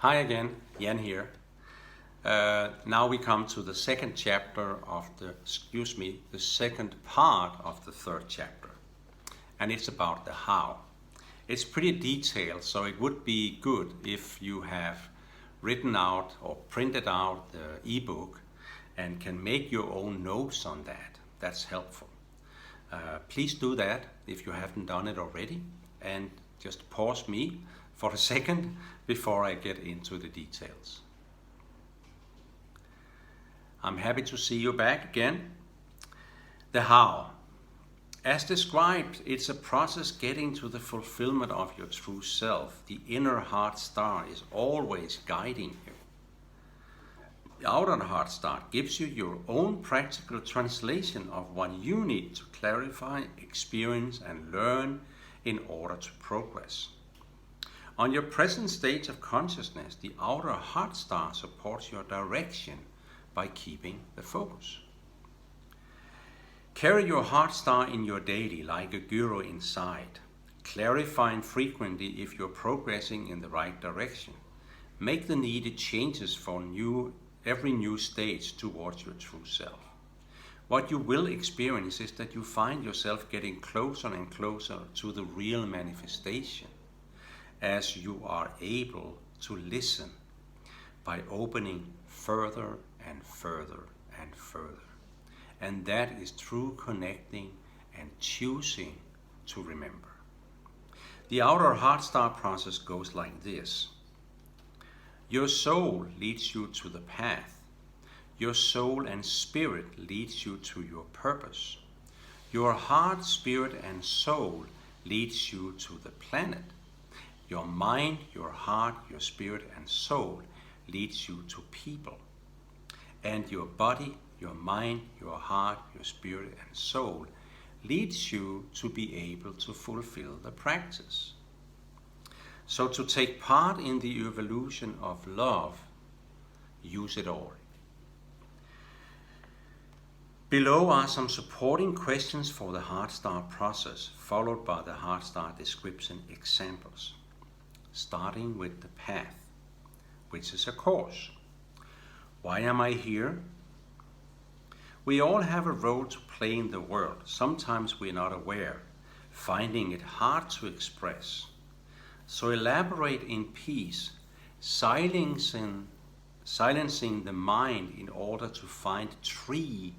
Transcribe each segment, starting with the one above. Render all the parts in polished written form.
Hi again, Jan here. Now we come to the second chapter of the second part of the third chapter. And it's about the how. It's pretty detailed, so it would be good if you have written out or printed out the ebook and can make your own notes on that. That's helpful. Please do that if you haven't done it already, and just pause me for a second before I get into the details. I'm happy to see you back again. The how. As described, it's a process getting to the fulfillment of your true self. The inner heart star is always guiding you. The outer heart star gives you your own practical translation of what you need to clarify, experience, and learn in order to progress. On your present state of consciousness, the outer heart star supports your direction by keeping the focus. Carry your heart star in your daily like a guru inside, clarifying frequently if you're progressing in the right direction. Make the needed changes for every new stage towards your true self. What you will experience is that you find yourself getting closer and closer to the real manifestation as you are able to listen by opening further and further and further. And that is through connecting and choosing to remember. The outer heart star process goes like this. Your soul leads you to the path. Your soul and spirit leads you to your purpose. Your heart, spirit, and soul leads you to the planet. Your mind, your heart, your spirit, and soul leads you to people. And your body, your mind, your heart, your spirit, and soul leads you to be able to fulfill the practice. So to take part in the evolution of love, use it all. Below are some supporting questions for the heart star process, followed by the heart star description examples. Starting with the path, which is a course. Why am I here? We all have a role to play in the world. Sometimes we're not aware, finding it hard to express. So elaborate in peace, silencing the mind in order to find 3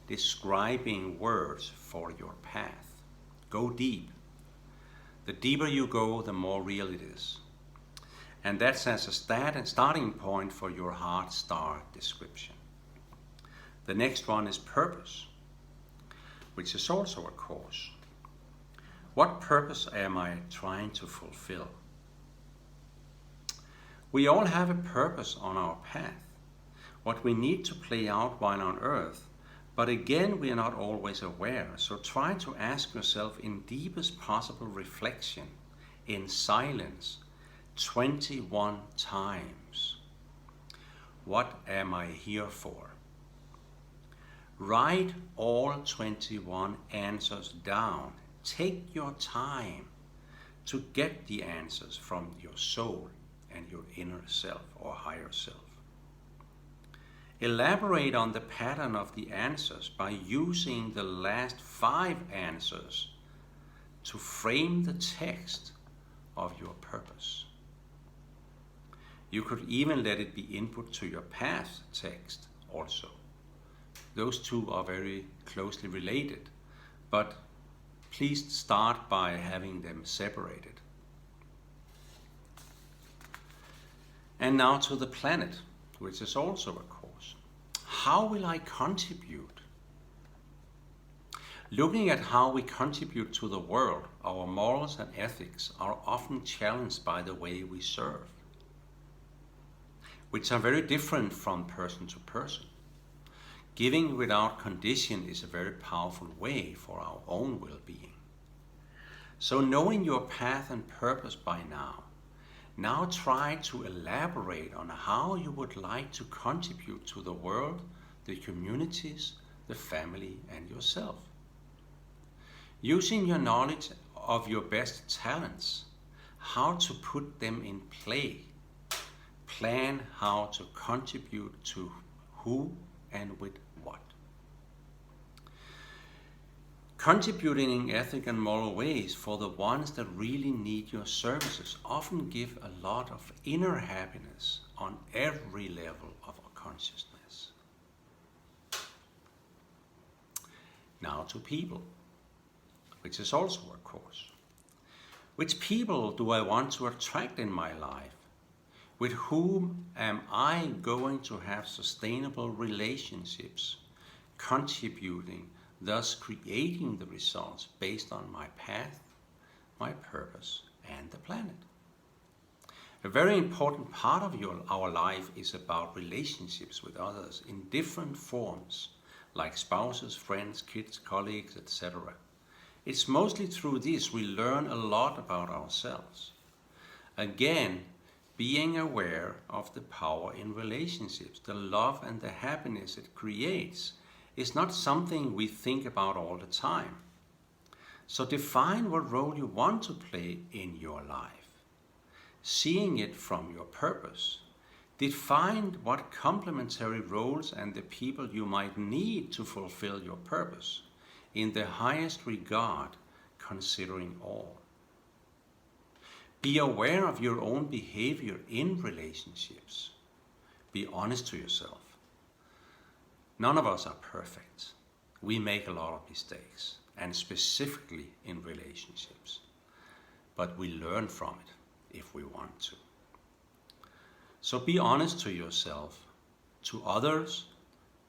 describing words for your path. Go deep. The deeper you go, the more real it is. And that's as a starting point for your heart star description. The next one is purpose, which is also a course. What purpose am I trying to fulfill? We all have a purpose on our path, what we need to play out while on earth, but again we are not always aware, so try to ask yourself in deepest possible reflection, in silence, 21 times. What am I here for? Write all 21 answers down. Take your time to get the answers from your soul and your inner self or higher self. Elaborate on the pattern of the answers by using the last 5 answers to frame the text of your purpose. You could even let it be input to your path text also. Those 2 are very closely related, but please start by having them separated. And now to the planet, which is also a course. How will I contribute? Looking at how we contribute to the world, our morals and ethics are often challenged by the way we serve, which are very different from person to person. Giving without condition is a very powerful way for our own well-being. So knowing your path and purpose by now try to elaborate on how you would like to contribute to the world, the communities, the family, and yourself. Using your knowledge of your best talents, how to put them in play. plan how to contribute to who and with what. Contributing in ethical and moral ways for the ones that really need your services often give a lot of inner happiness on every level of our consciousness. Now to people, which is also a course. Which people do I want to attract in my life? With whom am I going to have sustainable relationships, contributing, thus creating the results based on my path, my purpose, and the planet? A very important part of our life is about relationships with others in different forms, like spouses, friends, kids, colleagues, etc. It's mostly through this we learn a lot about ourselves. Again, being aware of the power in relationships, the love and the happiness it creates, is not something we think about all the time. So define what role you want to play in your life, seeing it from your purpose. Define what complementary roles and the people you might need to fulfill your purpose, in the highest regard, considering all. Be aware of your own behavior in relationships. Be honest to yourself. None of us are perfect. We make a lot of mistakes, and specifically in relationships. But we learn from it if we want to. So be honest to yourself, to others,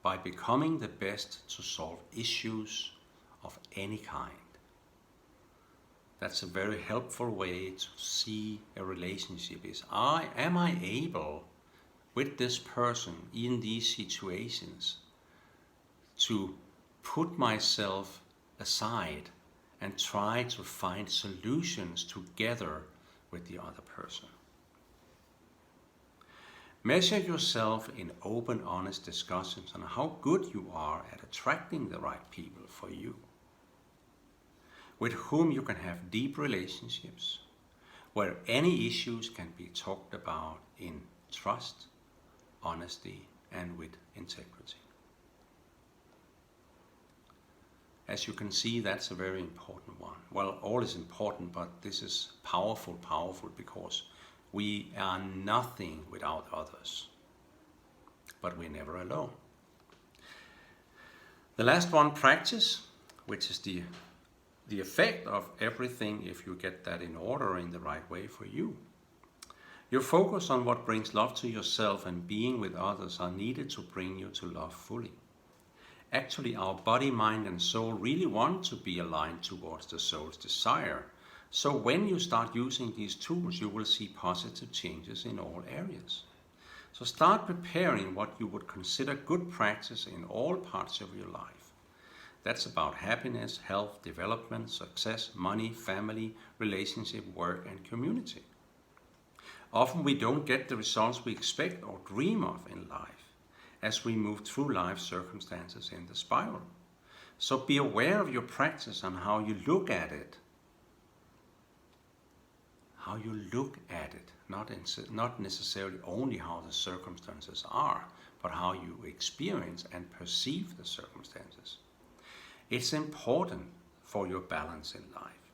by becoming the best to solve issues of any kind. That's a very helpful way to see a relationship is, am I able with this person in these situations to put myself aside and try to find solutions together with the other person. Measure yourself in open, honest discussions on how good you are at attracting the right people for you, with whom you can have deep relationships, where any issues can be talked about in trust, honesty, and with integrity. As you can see, that's a very important one. Well, all is important, but this is powerful because we are nothing without others, but we're never alone. The last one, practice, which is the effect of everything if you get that in order in the right way for you. Your focus on what brings love to yourself and being with others are needed to bring you to love fully. Actually, our body, mind, and soul really want to be aligned towards the soul's desire. So when you start using these tools, you will see positive changes in all areas. So start preparing what you would consider good practice in all parts of your life. That's about happiness, health, development, success, money, family, relationship, work, and community. Often we don't get the results we expect or dream of in life as we move through life circumstances in the spiral. So be aware of your practice and how you look at it. How you look at it, not necessarily only how the circumstances are, but how you experience and perceive the circumstances. It's important for your balance in life.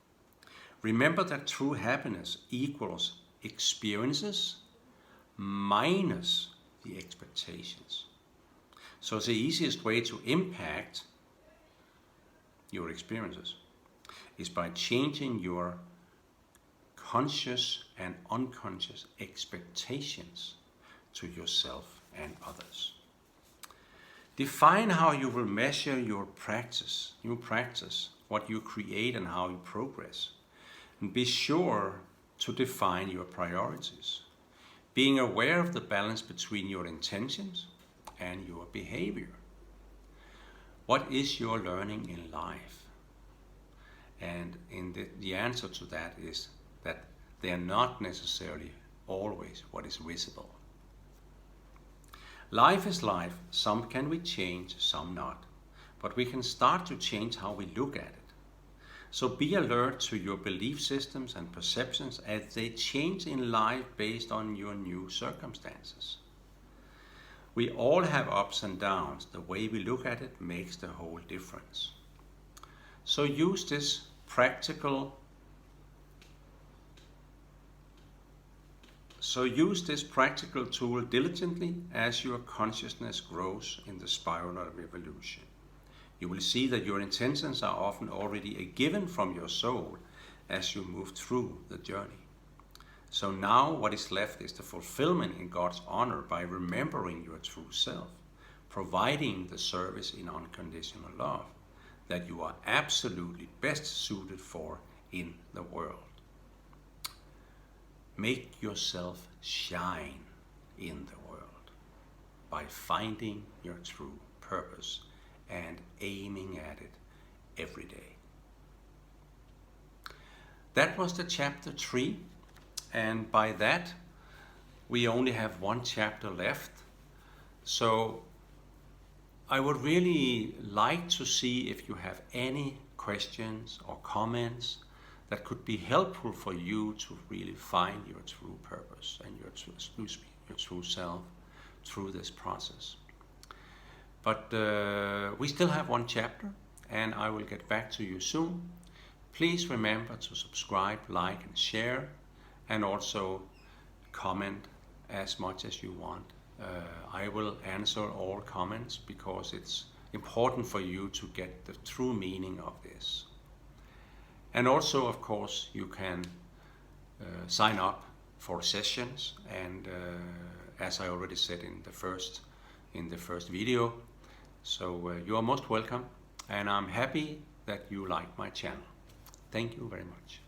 Remember that true happiness equals experiences minus the expectations. So the easiest way to impact your experiences is by changing your conscious and unconscious expectations to yourself and others. Define how you will measure your practice, what you create and how you progress. And be sure to define your priorities, being aware of the balance between your intentions and your behavior. What is your learning in life? And the answer to that is that they are not necessarily always what is visible. Life is life. Some can we change, some not. But we can start to change how we look at it. So be alert to your belief systems and perceptions as they change in life based on your new circumstances. We all have ups and downs. The way we look at it makes the whole difference. So use this practical tool diligently as your consciousness grows in the spiral of evolution. You will see that your intentions are often already a given from your soul as you move through the journey. So now what is left is the fulfillment in God's honor by remembering your true self, providing the service in unconditional love that you are absolutely best suited for in the world. Make yourself shine in the world by finding your true purpose and aiming at it every day. That was the chapter 3, and by that we only have one chapter left. So I would really like to see if you have any questions or comments that could be helpful for you to really find your true purpose and your true self through this process. But we still have one chapter, and I will get back to you soon. Please remember to subscribe, like, and share, and also comment as much as you want. I will answer all comments because it's important for you to get the true meaning of this. And also, of course, you can sign up for sessions, and as I already said in the first video. So you are most welcome, and I'm happy that you like my channel. Thank you very much.